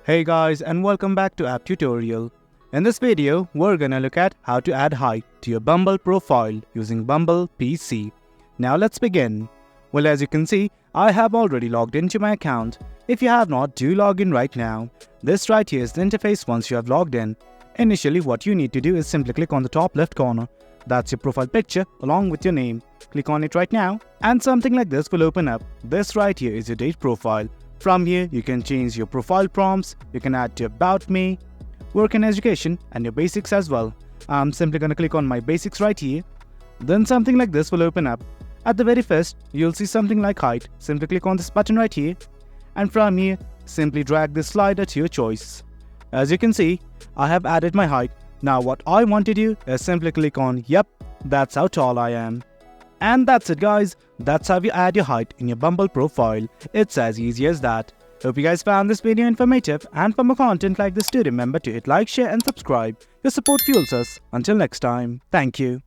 Hey guys, and welcome back to App Tutorial. In this video, we're gonna look at how to add height to your Bumble profile using Bumble PC. Now let's begin. Well, as you can see, I have already logged into my account. If you have not, do log in right now. This right here is the interface once you have logged in. Initially, what you need to do is simply click on the top left corner. That's your profile picture along with your name. Click on it right now and something like this will open up. This right here is your date profile. From here, you can change your profile prompts, you can add to about me, work and education, and your basics as well. I'm simply gonna click on my basics right here. Then something like this will open up. At the very first, you'll see something like height. Simply click on this button right here. And from here, simply drag this slider to your choice. As you can see, I have added my height. Now what I want to do is simply click on yep, that's how tall I am. And that's it guys, that's how you add your height in your Bumble profile. It's as easy as that. Hope you guys found this video informative, and for more content like this do remember to hit like, share and subscribe. Your support fuels us. Until next time, thank you.